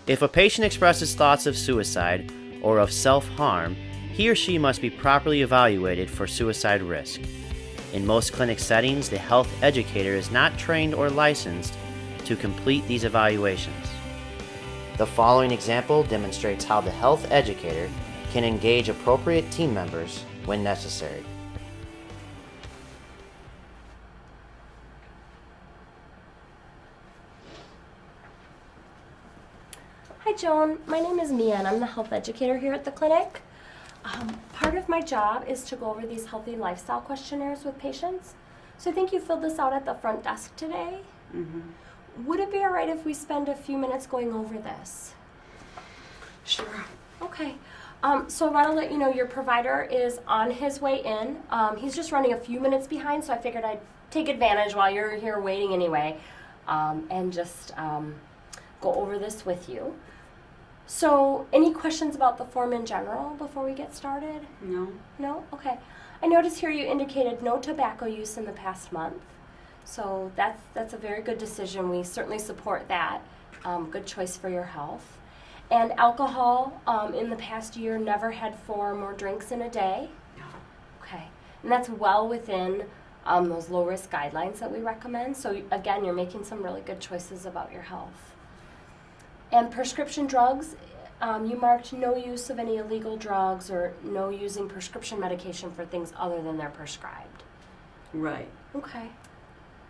If a patient expresses thoughts of suicide or of self-harm, he or she must be properly evaluated for suicide risk. In most clinic settings, the health educator is not trained or licensed to complete these evaluations. The following example demonstrates how the health educator can engage appropriate team members when necessary. Hi Joan, my name is Mia and I'm the health educator here at the clinic. Part of my job is to go over these healthy lifestyle questionnaires with patients. So I think you filled this out at the front desk today. Mm-hmm. Would it be alright if we spend a few minutes going over this? Sure. Okay. So I want to let you know your provider is on his way in. He's just running a few minutes behind, so I figured I'd take advantage while you're here waiting anyway, and just go over this with you. So, any questions about the form in general before we get started? No. No? Okay. I noticed here you indicated no tobacco use in the past month. So that's a very good decision. We certainly support that. Good choice for your health. And alcohol in the past year, never had 4 or more drinks in a day. No. Okay. And that's well within those low-risk guidelines that we recommend. So again, you're making some really good choices about your health. And prescription drugs, you marked no use of any illegal drugs or no using prescription medication for things other than they're prescribed. Right. Okay.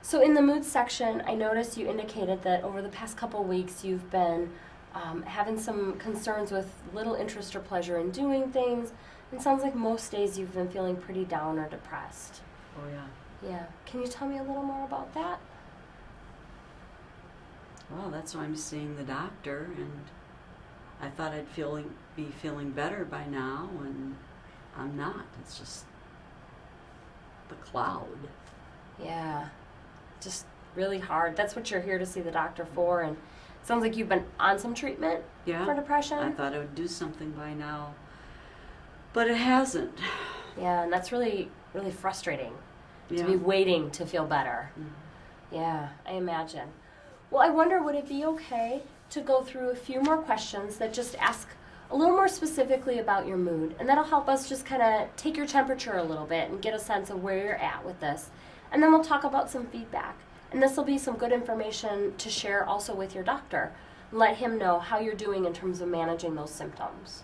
So in the mood section, I noticed you indicated that over the past couple weeks you've been having some concerns with little interest or pleasure in doing things. And it sounds like most days you've been feeling pretty down or depressed. Oh, yeah. Yeah. Can you tell me a little more about that? Well, that's why I'm seeing the doctor, and I thought I'd be feeling better by now, and I'm not. It's just the cloud. Yeah. Just really hard. That's what you're here to see the doctor for, and it sounds like you've been on some treatment for depression. I thought it would do something by now, but it hasn't. Yeah, and that's really, really frustrating to Yeah. be waiting to feel better. Mm-hmm. Yeah, I imagine. Well, I wonder, would it be okay to go through a few more questions that just ask a little more specifically about your mood? And that'll help us just kind of take your temperature a little bit and get a sense of where you're at with this. And then we'll talk about some feedback. And this will be some good information to share also with your doctor. Let him know how you're doing in terms of managing those symptoms.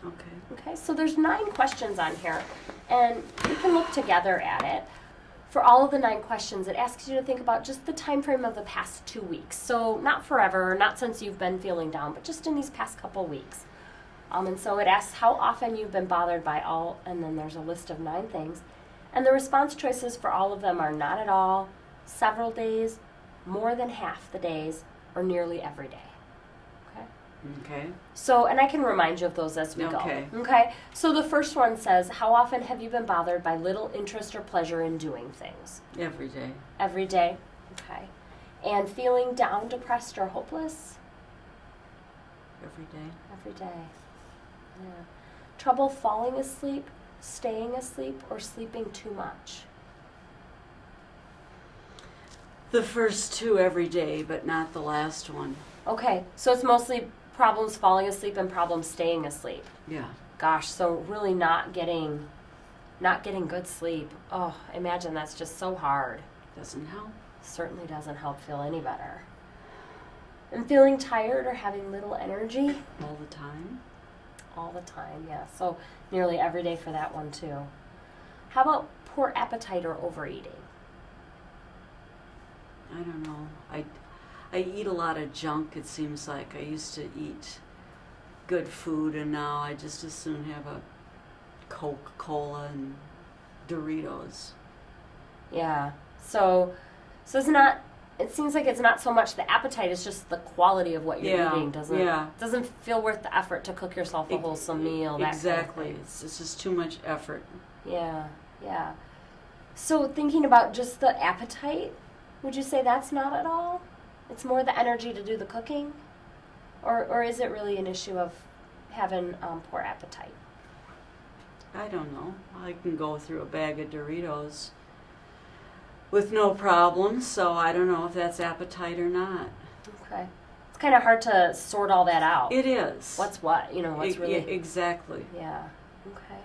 Okay. Okay, so there's 9 questions on here, and we can look together at it. For all of the 9 questions, it asks you to think about just the time frame of the past 2 weeks. So not forever, not since you've been feeling down, but just in these past couple weeks. And so it asks how often you've been bothered by all, and then there's a list of 9 things. And the response choices for all of them are not at all, several days, more than half the days, or nearly every day. Okay. So, and I can remind you of those as we go. Okay. So the first one says, how often have you been bothered by little interest or pleasure in doing things? Every day. Every day. Okay. And feeling down, depressed, or hopeless? Every day. Every day. Yeah. Trouble falling asleep, staying asleep, or sleeping too much? The first 2 every day, but not the last one. Okay. So it's mostly problems falling asleep and problems staying asleep. Yeah. Gosh, so really not getting good sleep. Oh, I imagine that's just so hard. Doesn't help. Certainly doesn't help feel any better. And feeling tired or having little energy? All the time. All the time, yeah. So nearly every day for that one too. How about poor appetite or overeating? I don't know. I eat a lot of junk, it seems like. I used to eat good food, and now I just as soon have a Coca-Cola and Doritos. Yeah. So it's not, it seems like it's not so much the appetite, it's just the quality of what you're eating. Doesn't feel worth the effort to cook yourself a wholesome meal. That Exactly. Kind of It's just too much effort. Yeah. So thinking about just the appetite, would you say that's not at all? It's more the energy to do the cooking? Or is it really an issue of having poor appetite? I don't know. I can go through a bag of Doritos with no problem, so I don't know if that's appetite or not. Okay. it's kind of hard to sort all that out. It is. What's what? What's really... Exactly. Yeah. Okay.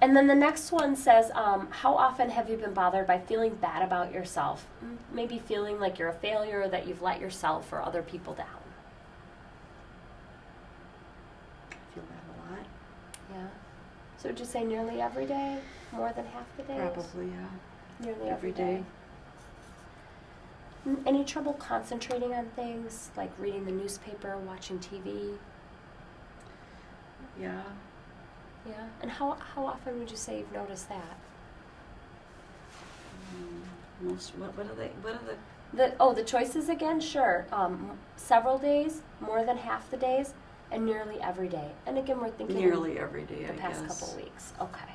And then the next one says, how often have you been bothered by feeling bad about yourself? Maybe feeling like you're a failure, or that you've let yourself or other people down. I feel that a lot. Yeah. So would you say nearly every day? More than half the days? Probably, yeah. Nearly Every day. Any trouble concentrating on things, like reading the newspaper, watching TV? Yeah. Yeah. And how often would you say you've noticed that? What are the The choices again? Sure. Several days, more than half the days, and nearly every day. And again, we're thinking nearly every day, the I past guess. couple weeks. Okay.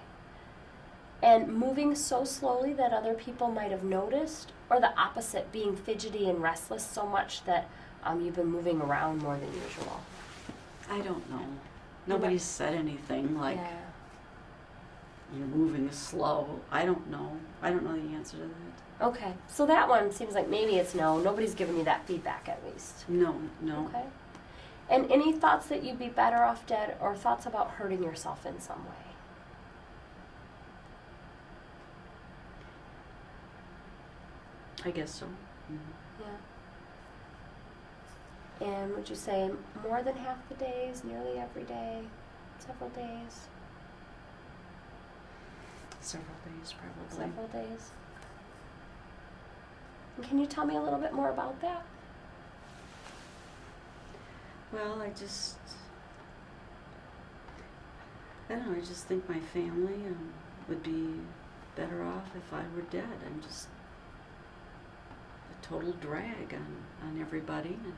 And moving so slowly that other people might have noticed, or the opposite, being fidgety and restless so much that you've been moving around more than usual. I don't know. Nobody's said anything like Yeah. you're moving slow. I don't know. I don't know the answer to that. Okay. So that one seems like maybe it's no. Nobody's given you that feedback at least. No. Okay. And any thoughts that you'd be better off dead, or thoughts about hurting yourself in some way? I guess so. Yeah. And would you say more than half the days, nearly every day, several days? Several days, probably. Several days. And can you tell me a little bit more about that? Well, I don't know, I just think my family would be better off if I were dead. I'm just a total drag on everybody. And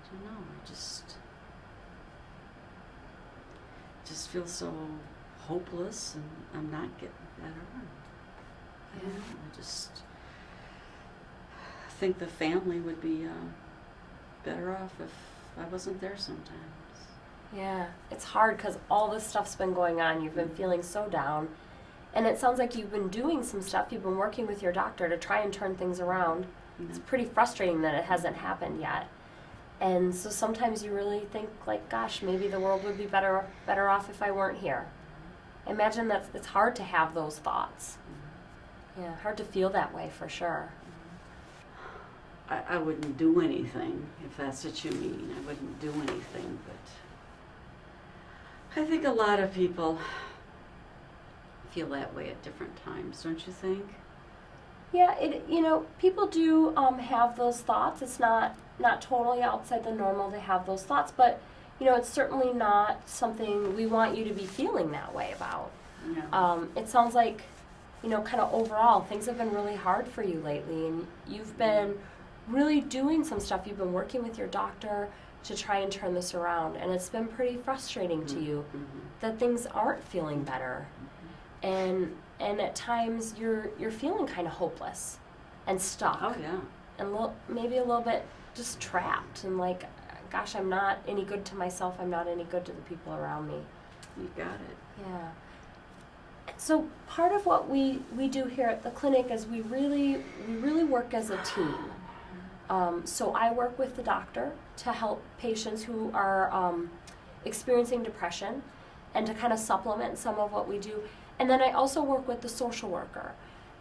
I don't know, I just feel so hopeless, and I'm not getting better. I don't know, I just think the family would be better off if I wasn't there sometimes. Yeah, it's hard because all this stuff's been going on. You've been feeling so down. And it sounds like you've been doing some stuff. You've been working with your doctor to try and turn things around. Mm-hmm. It's pretty frustrating that it hasn't happened yet. And so sometimes you really think, like, gosh, maybe the world would be better off if I weren't here. I imagine that it's hard to have those thoughts. Yeah, hard to feel that way for sure. I wouldn't do anything, if that's what you mean. I wouldn't do anything, but I think a lot of people feel that way at different times, don't you think? Yeah, people do have those thoughts. It's not totally outside the normal to have those thoughts, but it's certainly not something we want you to be feeling that way about. Yeah. It sounds like, kind of overall, things have been really hard for you lately, and you've been really doing some stuff. You've been working with your doctor to try and turn this around, and it's been pretty frustrating to you that things aren't feeling better, and at times you're feeling kind of hopeless and stuck. Oh yeah. And maybe a little bit just trapped, and like, gosh, I'm not any good to myself. I'm not any good to the people around me. You got it. Yeah. So part of what we do here at the clinic is we really work as a team. So I work with the doctor to help patients who are experiencing depression, and to kind of supplement some of what we do. And then I also work with the social worker.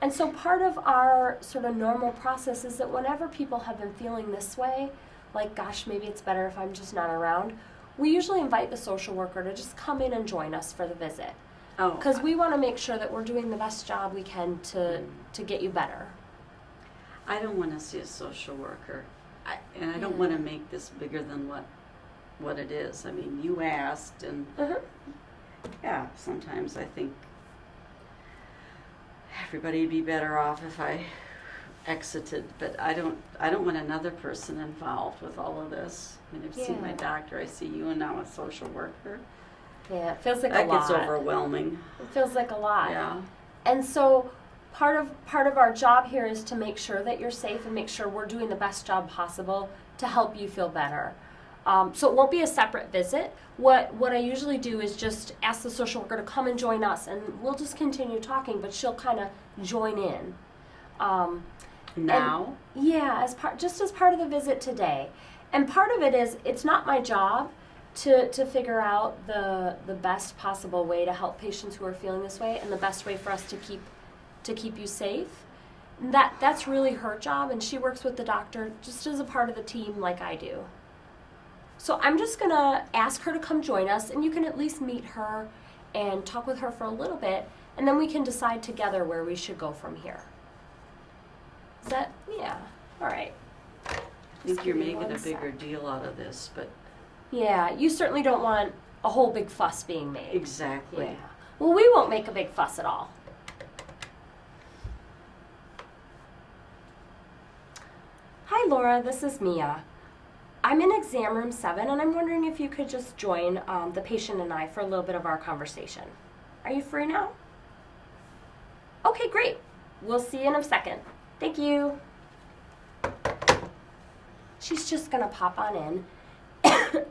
And so part of our sort of normal process is that whenever people have been feeling this way, like, gosh, maybe it's better if I'm just not around, we usually invite the social worker to just come in and join us for the visit. Oh. Because we want to make sure that we're doing the best job we can to get you better. I don't want to see a social worker, and I don't want to make this bigger than what it is. I mean, you asked, and yeah, sometimes I think everybody would be better off if I exited, but I don't want another person involved with all of this. I mean, I've seen my doctor, I see you, and now a social worker. Yeah, it feels like that a lot. gets overwhelming. It feels like a lot. Yeah. And so part of our job here is to make sure that you're safe and make sure we're doing the best job possible to help you feel better. So it won't be a separate visit. What I usually do is just ask the social worker to come and join us, and we'll just continue talking, but she'll kind of join in. Now? Yeah, just as part of the visit today. And part of it is it's not my job to figure out the best possible way to help patients who are feeling this way and the best way for us to keep you safe. That's really her job, and she works with the doctor just as a part of the team like I do. So I'm just going to ask her to come join us, and you can at least meet her and talk with her for a little bit, and then we can decide together where we should go from here. Is that, yeah, all right. I think you're making a bigger deal out of this, but... Yeah, you certainly don't want a whole big fuss being made. Exactly. Yeah. Well, we won't make a big fuss at all. Hi, Laura, this is Mia. I'm in exam room 7, and I'm wondering if you could just join the patient and I for a little bit of our conversation. Are you free now? Okay, great. We'll see you in a second. Thank you. She's just gonna pop on in,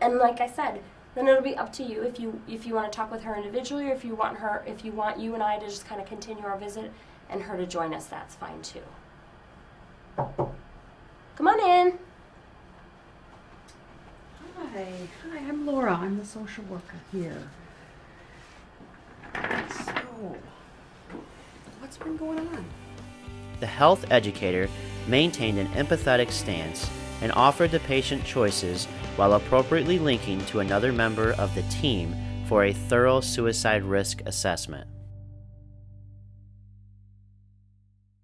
and like I said, then it'll be up to you if you want to talk with her individually, or if you want you and I to just kind of continue our visit and her to join us. That's fine too. Come on in. Hi, I'm Laura. I'm the social worker here. So, what's been going on? The health educator maintained an empathetic stance and offered the patient choices while appropriately linking to another member of the team for a thorough suicide risk assessment.